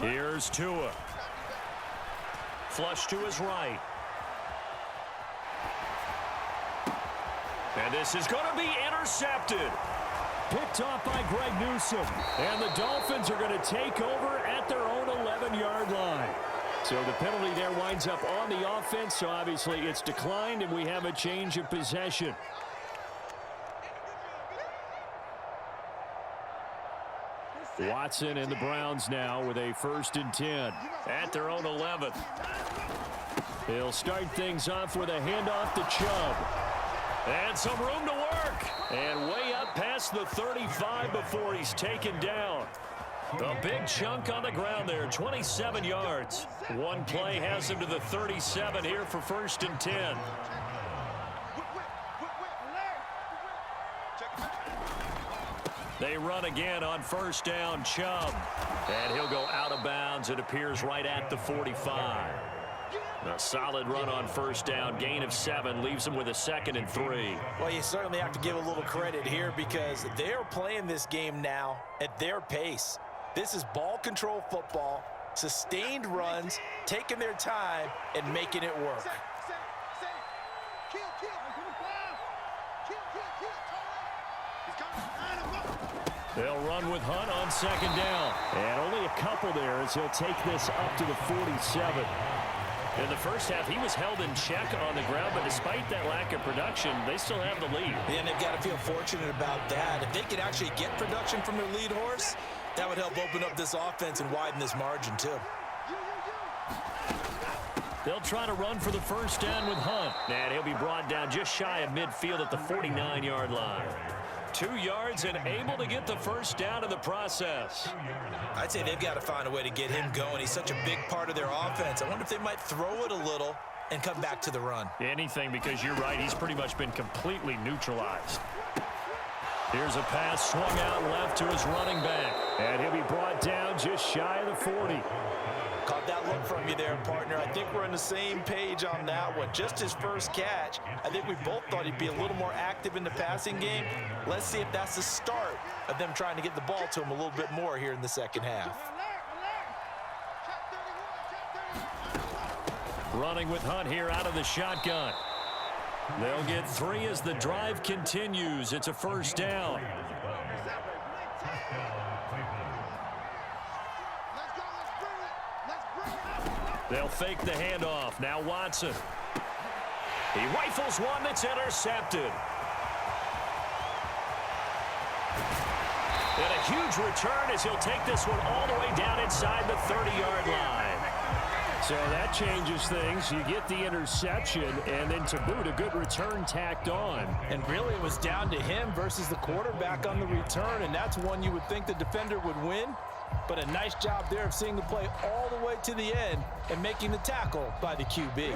[SPEAKER 7] Here's Tua. Flush to his right. And this is going to be intercepted. Picked off by Greg Newsome. And the Dolphins are going to take over at their own 11-yard line. So the penalty there winds up on the offense. So obviously it's declined, and we have a change of possession. Watson and the Browns now with a 1st and 10 at their own 11. They'll start things off with a handoff to Chubb. And some room to work. And way up past the 35 before he's taken down. A big chunk on the ground there, 27 yards. One play has him to the 37 here for 1st and 10. They run again on 1st down, Chubb. And he'll go out of bounds. It appears right at the 45. A solid run on 1st down, gain of 7, leaves them with a 2nd and 3.
[SPEAKER 8] Well, you certainly have to give a little credit here because they're playing this game now at their pace. This is ball control football, sustained runs, taking their time, and making it work.
[SPEAKER 7] They'll run with Hunt on 2nd down. And only a couple there as he'll take this up to the 47. In the first half, he was held in check on the ground, but despite that lack of production, they still have the lead.
[SPEAKER 8] And they've got to feel fortunate about that. If they could actually get production from their lead horse, that would help open up this offense and widen this margin, too.
[SPEAKER 7] They'll try to run for the 1st down with Hunt. And he'll be brought down just shy of midfield at the 49-yard line. 2 yards and able to get the 1st down in the process.
[SPEAKER 8] I'd say they've got to find a way to get him going. He's such a big part of their offense. I wonder if they might throw it a little and come back to the run.
[SPEAKER 7] Anything, because you're right. He's pretty much been completely neutralized. Here's a pass swung out left to his running back. And he'll be brought down just shy of the 40.
[SPEAKER 8] Caught that look from you there, partner. I think we're on the same page on that one. Just his first catch. I think we both thought he'd be a little more active in the passing game. Let's see if that's the start of them trying to get the ball to him a little bit more here in the second half.
[SPEAKER 7] Running with Hunt here out of the shotgun. They'll get 3 as the drive continues. It's a 1st down. They'll fake the handoff. Now Watson. He rifles one that's intercepted. And a huge return as he'll take this one all the way down inside the 30-yard line. So that changes things. You get the interception, and then to boot, a good return tacked on.
[SPEAKER 8] And really, it was down to him versus the quarterback on the return, and that's one you would think the defender would win. But a nice job there of seeing the play all the way to the end and making the tackle by the QB.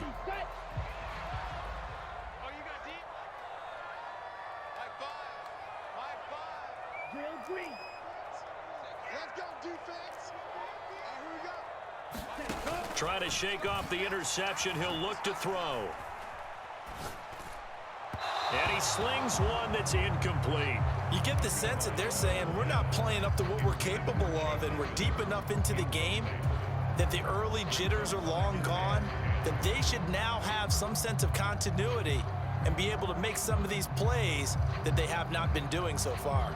[SPEAKER 7] Trying to shake off the interception. He'll look to throw. And he slings one that's incomplete.
[SPEAKER 8] You get the sense that they're saying we're not playing up to what we're capable of, and we're deep enough into the game that the early jitters are long gone. that they should now have some sense of continuity and be able to make some of these plays that they have not been doing so far.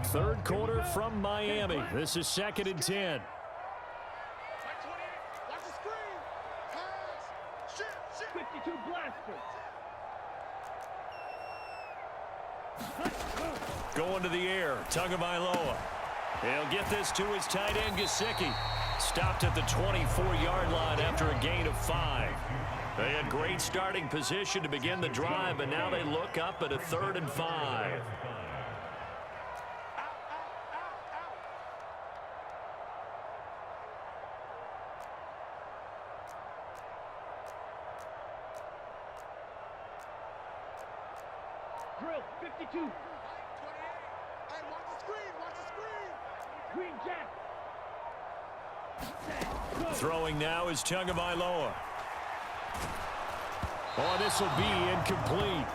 [SPEAKER 7] Third quarter from Miami. This is 2nd and 10.
[SPEAKER 9] Watch the screen. Pass. Shit.
[SPEAKER 10] 52 blaster.
[SPEAKER 7] Going to the air, Tagovailoa. He'll get this to his tight end, Gesicki. Stopped at the 24-yard line after a gain of 5. They had great starting position to begin the drive, but now they look up at a 3rd and 5.
[SPEAKER 10] Drill, 52.
[SPEAKER 9] 28. Hey, watch the screen. Watch the screen.
[SPEAKER 10] Green jack.
[SPEAKER 7] Throwing now is Tagovailoa. Oh, this will be incomplete.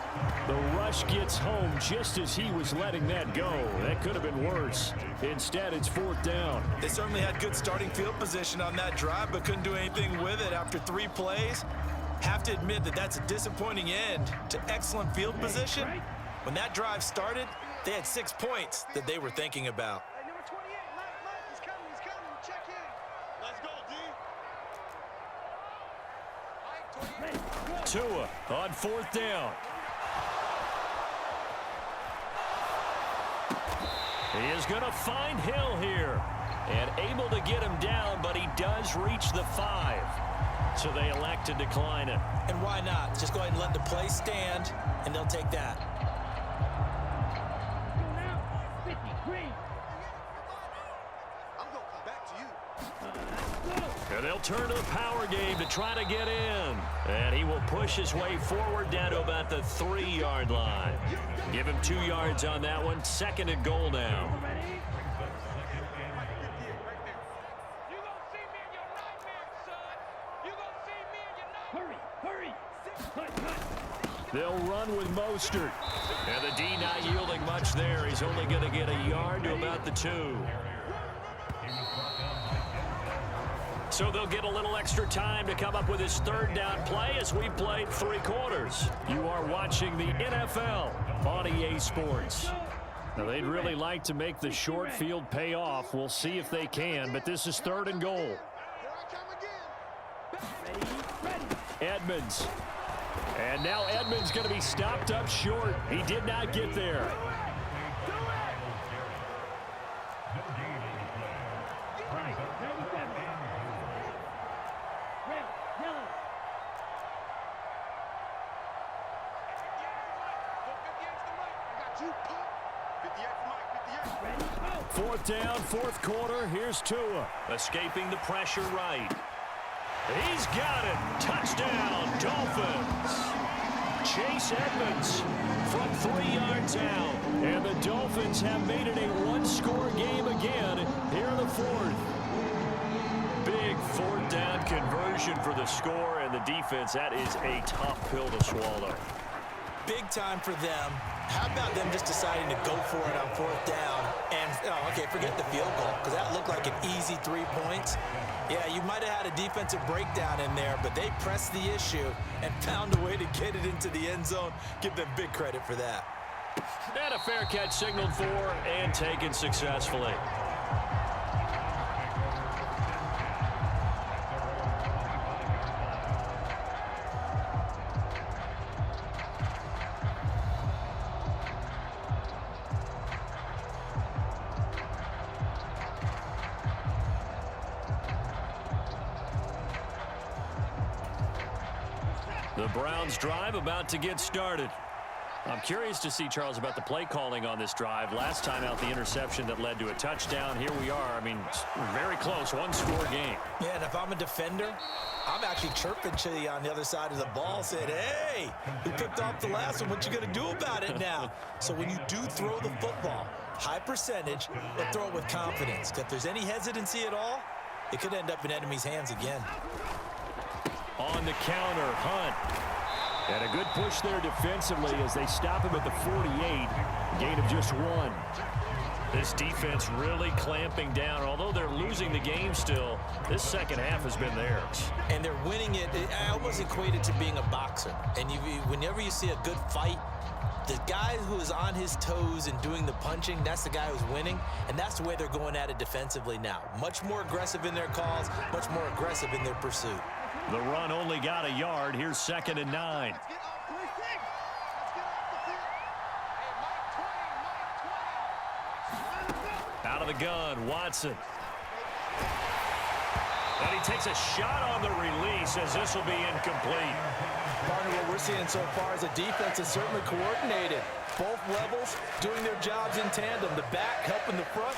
[SPEAKER 7] The rush gets home just as he was letting that go. That could have been worse. Instead, it's 4th down.
[SPEAKER 8] They certainly had good starting field position on that drive, but couldn't do anything with it after 3 plays. Have to admit that that's a disappointing end to excellent field position. When that drive started, they had 6 points that they were thinking about.
[SPEAKER 9] Hey, number 28. Mike, he's coming. He's coming. Check in. Let's go, D. Mike, 28.
[SPEAKER 7] Tua on 4th down. He is going to find Hill here. And able to get him down, but he does reach the 5. So they elect to decline it.
[SPEAKER 8] And why not? Just go ahead and let the play stand, and they'll take that.
[SPEAKER 10] Go now. 50. Green.
[SPEAKER 9] I'm going to come back to you.
[SPEAKER 7] And they'll turn to the power game to try to get in. And he will push his way forward down to about the 3-yard line. Give him 2 yards on that one. 2nd and goal now. They'll run with Mostert. And the D not yielding much there. He's only going to get a yard to about the 2. So they'll get a little extra time to come up with his 3rd down play as we played 3 quarters. You are watching the NFL on EA Sports. Now, they'd really like to make the short field pay off. We'll see if they can, but this is 3rd and goal.
[SPEAKER 9] Here I come again.
[SPEAKER 7] Edmonds. And now Edmonds going to be stopped up short. He did not get there.
[SPEAKER 10] Red, yellow.
[SPEAKER 9] I got you, pop. 58 for Mike, 58.
[SPEAKER 10] Ready, go.
[SPEAKER 7] 4th down, 4th quarter. Here's Tua. Escaping the pressure right. He's got it. Touchdown, Dolphins. Chase Edmonds from 3 yards out. And the Dolphins have made it a 1-score game again here in the 4th. Big 4th down conversion for the score, and the defense, that is a tough pill to swallow.
[SPEAKER 8] Big time for them. How about them just deciding to go for it on 4th down? And, okay, forget the field goal, because that looked like an easy 3 points. Yeah, you might have had a defensive breakdown in there, but they pressed the issue and found a way to get it into the end zone. Give them big credit for that.
[SPEAKER 7] And a fair catch signaled for and taken successfully. The Browns drive about to get started. I'm curious to see, Charles, about the play calling on this drive. Last time out, the interception that led to a touchdown. Here we are. I mean, very close, 1-score game.
[SPEAKER 8] Yeah, and if I'm a defender, I'm actually chirping to you on the other side of the ball, saying, hey, we picked off the last one. What you going to do about it now? So when you do throw the football, high percentage, but throw it with confidence. If there's any hesitancy at all, it could end up in enemy's hands again.
[SPEAKER 7] On the counter, Hunt. And a good push there defensively as they stop him at the 48. Gain of just 1. This defense really clamping down. Although they're losing the game still, this second half has been theirs.
[SPEAKER 8] And they're winning it. I almost equate it to being a boxer. And whenever you see a good fight, the guy who is on his toes and doing the punching, that's the guy who's winning. And that's the way they're going at it defensively now. Much more aggressive in their calls, much more aggressive in their pursuit.
[SPEAKER 7] The run only got a yard. Here's 2nd and 9. Out of the gun, Watson. And he takes a shot on the release as this will be incomplete.
[SPEAKER 8] Partner, what we're seeing so far is a defense that's certainly coordinated. Both levels doing their jobs in tandem. The back helping the front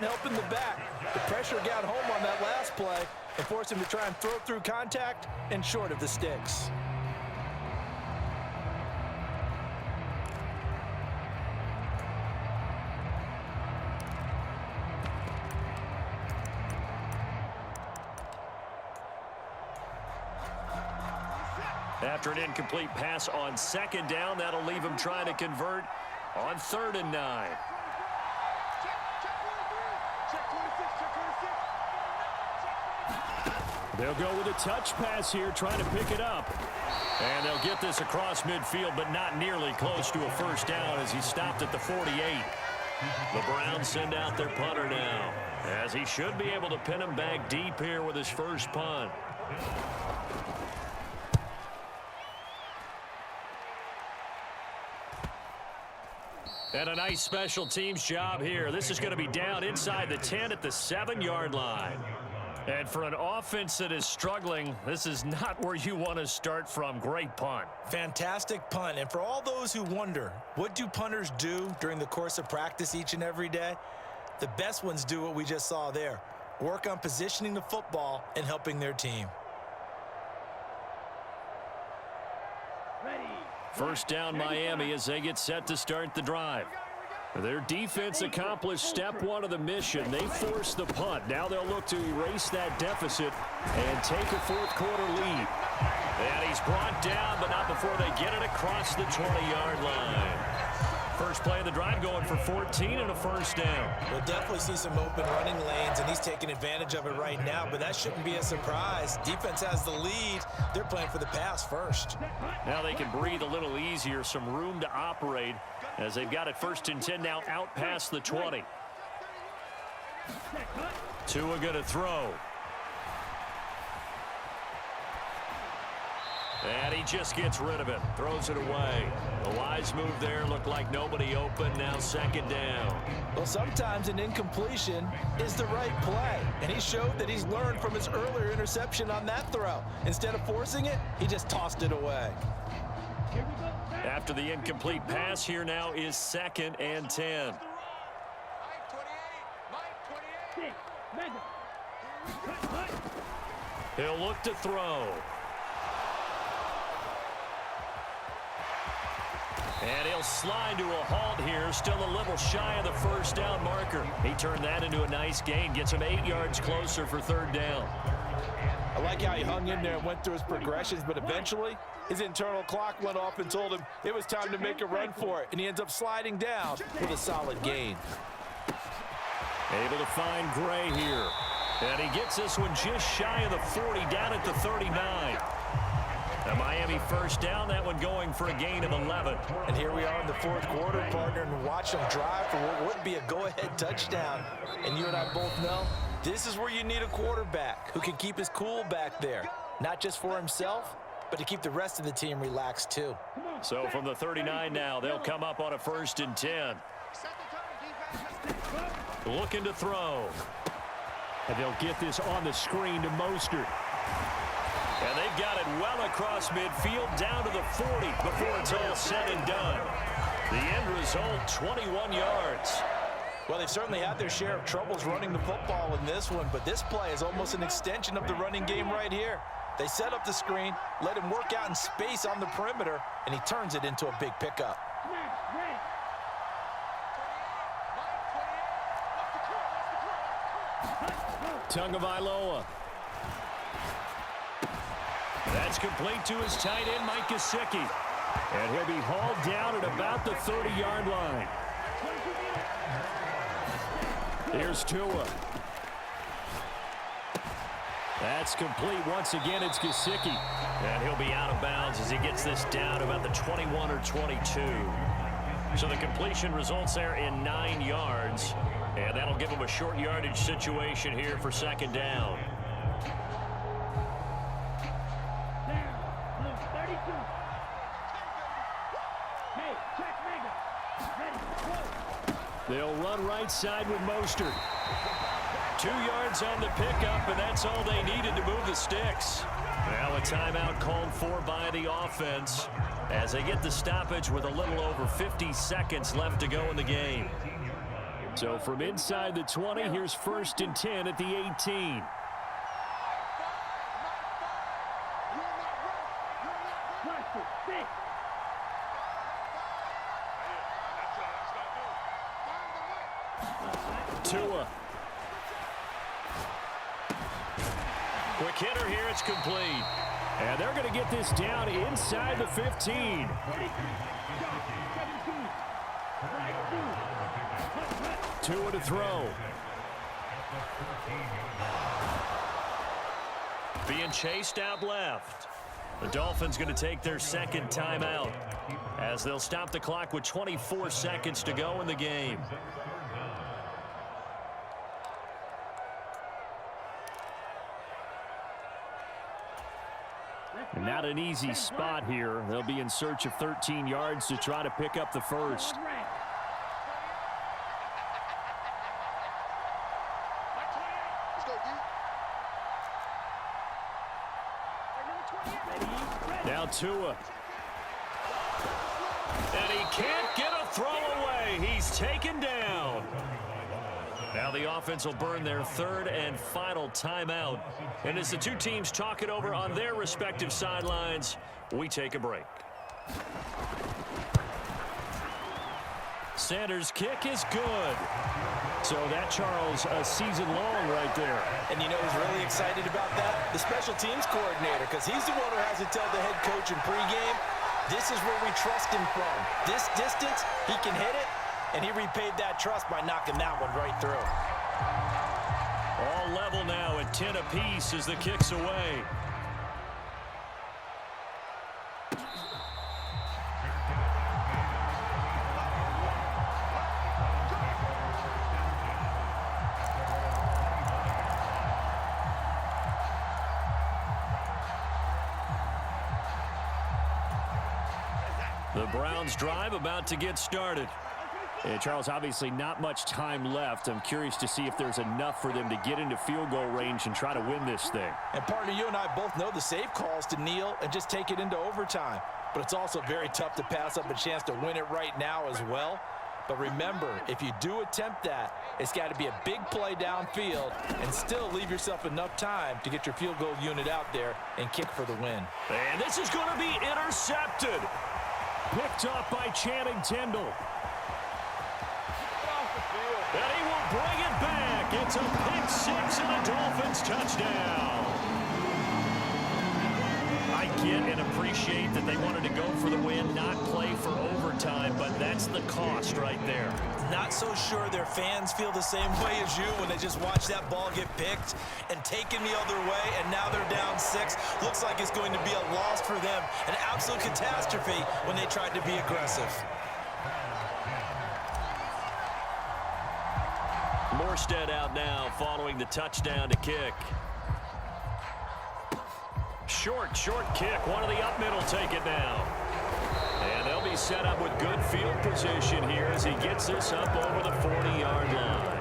[SPEAKER 8] helping the back. The pressure got home on that last play and forced him to try and throw through contact and short of the sticks.
[SPEAKER 7] After an incomplete pass on 2nd down, that'll leave him trying to convert on 3rd and 9. They'll go with a touch pass here, trying to pick it up. And they'll get this across midfield, but not nearly close to a first down as he stopped at the 48. The Browns send out their punter now, as he should be able to pin him back deep here with his first punt. And a nice special teams job here. This is going to be down inside the 10 at the 7-yard line. And for an offense that is struggling, this is not where you want to start from. Great punt.
[SPEAKER 8] Fantastic punt. And for all those who wonder, what do punters do during the course of practice each and every day? The best ones do what we just saw there. Work on positioning the football and helping their team.
[SPEAKER 7] First down Miami as they get set to start the drive. Their defense accomplished step 1 of the mission. They forced the punt. Now they'll look to erase that deficit and take a 4th quarter lead. And he's brought down, but not before they get it across the 20-yard line. First play of the drive going for 14 and a first down.
[SPEAKER 8] We'll definitely see some open running lanes, and he's taking advantage of it right now, but that shouldn't be a surprise. Defense has the lead. They're playing for the pass first.
[SPEAKER 7] Now they can breathe a little easier, some room to operate as they've got it 1st and 10 now out past the 20. Tua going to throw. And he just gets rid of it, throws it away. The wise move there, looked like nobody open, now 2nd down.
[SPEAKER 8] Well, sometimes an incompletion is the right play, and he showed that he's learned from his earlier interception on that throw. Instead of forcing it, he just tossed it away.
[SPEAKER 7] After the incomplete pass, here now is 2nd and 10. He'll look to throw. And he'll slide to a halt here, still a little shy of the first down marker. He turned that into a nice gain, gets him 8 yards closer for 3rd down.
[SPEAKER 8] I like how he hung in there and went through his progressions, but eventually his internal clock went off and told him it was time to make a run for it, and he ends up sliding down with a solid gain.
[SPEAKER 7] Able to find Gray here. And he gets this one just shy of the 40, down at the 39. The Miami first down, that one going for a gain of 11.
[SPEAKER 8] And here we are in the 4th quarter, partner, and watch them drive for what would be a go-ahead touchdown. And you and I both know this is where you need a quarterback who can keep his cool back there, not just for himself, but to keep the rest of the team relaxed too.
[SPEAKER 7] So from the 39 now, they'll come up on a 1st and 10. Looking to throw. And they'll get this on the screen to Mostert. And they've got it well across midfield, down to the 40 before it's all said and done. The end result, 21 yards.
[SPEAKER 8] Well, they've certainly had their share of troubles running the football in this one, but this play is almost an extension of the running game right here. They set up the screen, let him work out in space on the perimeter, and he turns it into a big pickup.
[SPEAKER 7] Tagovailoa. That's complete to his tight end, Mike Gesicki. And he'll be hauled down at about the 30-yard line. Here's Tua. That's complete. Once again, it's Gesicki. And he'll be out of bounds as he gets this down about the 21 or 22. So the completion results there in 9 yards. And that'll give him a short yardage situation here for second down. They'll run right side with Mostert. 2 yards on the pickup, and that's all they needed to move the sticks. Now a timeout called for by the offense as they get the stoppage with a little over 50 seconds left to go in the game. So from inside the 20, here's 1st and 10 at the 18. Tua. Quick hitter here, it's complete. And they're going to get this down inside the 15. Tua to throw. Being chased out left. The Dolphins going to take their second timeout as they'll stop the clock with 24 seconds to go in the game. And not an easy spot here. They'll be in search of 13 yards to try to pick up the first. Now Tua. And he can't get a throw away. He's taken down. Now the offense will burn their third and final timeout. And as the two teams talk it over on their respective sidelines, we take a break. Sanders' kick is good. So that, Charles, a season long right there.
[SPEAKER 8] And you know who's really excited about that? The special teams coordinator, because he's the one who has to tell the head coach in pregame, this is where we trust him from. This distance, he can hit it, and he repaid that trust by knocking that one right through.
[SPEAKER 7] All level now at 10 apiece as the kick's away. The Browns drive about to get started. And Charles, obviously not much time left. I'm curious to see if there's enough for them to get into field goal range and try to win this thing.
[SPEAKER 8] And partner, you and I both know the safe calls to kneel and just take it into overtime. But it's also very tough to pass up a chance to win it right now as well. But remember, if you do attempt that, it's got to be a big play downfield and still leave yourself enough time to get your field goal unit out there and kick for the win.
[SPEAKER 7] And this is going to be intercepted. Picked off by Channing Tindall. And he will bring it back. It's a pick six and a Dolphins touchdown. I get and appreciate that they wanted to go for the win, not play for overtime, but that's the cost right there.
[SPEAKER 8] Not so sure their fans feel the same way as you when they just watch that ball get picked and taken the other way, and now they're down 6. Looks like it's going to be a loss for them. An absolute catastrophe when they tried to be aggressive.
[SPEAKER 7] Morstead out now following the touchdown to kick. Short kick. One of the up middle take it now. And they'll be set up with good field position here as he gets this up over the 40-yard line.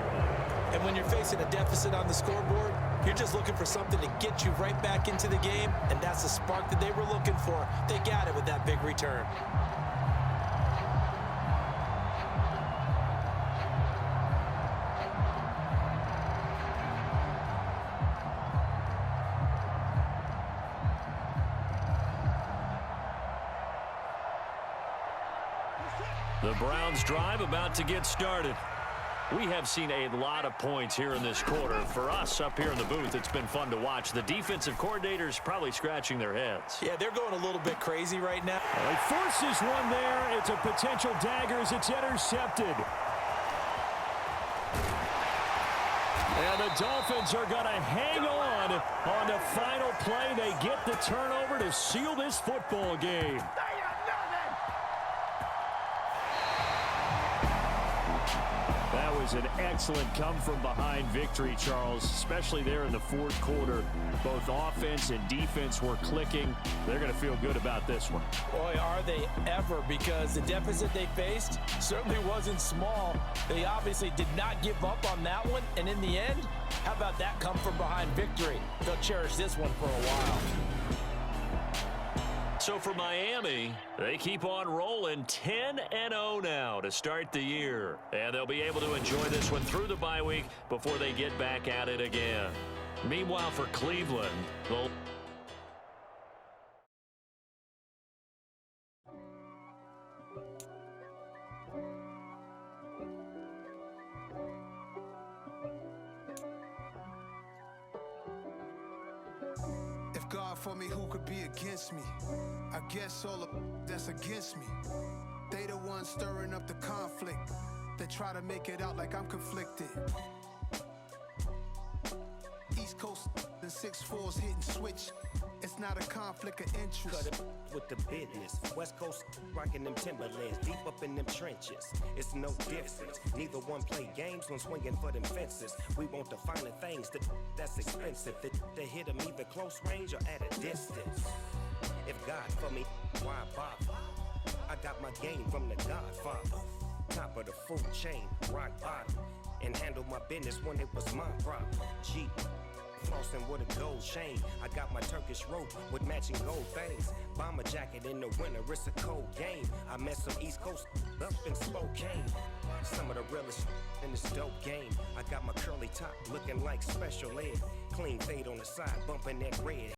[SPEAKER 8] And when you're facing a deficit on the scoreboard, you're just looking for something to get you right back into the game, and that's the spark that they were looking for. They got it with that big return.
[SPEAKER 7] The Browns drive about to get started. We have seen a lot of points here in this quarter. For us up here in the booth, it's been fun to watch. The defensive coordinators probably scratching their heads.
[SPEAKER 8] Yeah, they're going a little bit crazy right now.
[SPEAKER 7] He forces one there. It's a potential dagger as it's intercepted. And the Dolphins are going to hang on the final play. They get the turnover to seal this football game. That was an excellent come-from-behind victory, Charles, especially there in the fourth quarter. Both offense and defense were clicking. They're going to feel good about this one.
[SPEAKER 8] Boy, are they ever, because the deficit they faced certainly wasn't small. They obviously did not give up on that one, and in the end, how about that come-from-behind victory? They'll cherish this one for a while.
[SPEAKER 7] So for Miami, they keep on rolling 10-0 now to start the year. And they'll be able to enjoy this one through the bye week before they get back at it again. Meanwhile, for Cleveland, they'll...
[SPEAKER 6] If God for me, who could be against me? I guess all of that's against me. They the ones stirring up the conflict. They try to make it out like I'm conflicted. East Coast and 6'4's hitting switch. It's not a conflict of interest.
[SPEAKER 1] Cut it with the business. West Coast rocking them Timberlands, deep up in them trenches. It's no difference. Neither one play games when swinging for them fences. We want the finer things that's expensive. They hit them either close range or at a distance. If God for me, why bother? I got my game from the Godfather. Top of the food chain, rock bottom. And handle my business when it was my problem. Jeep. Flossing with a gold chain. I got my Turkish rope with matching gold things. Bomber jacket in the winter, it's a cold game. I met some East Coast up in Spokane. Some of the realest in this dope game. I got my curly top looking like special ed. Clean fade on the side, bumping that red.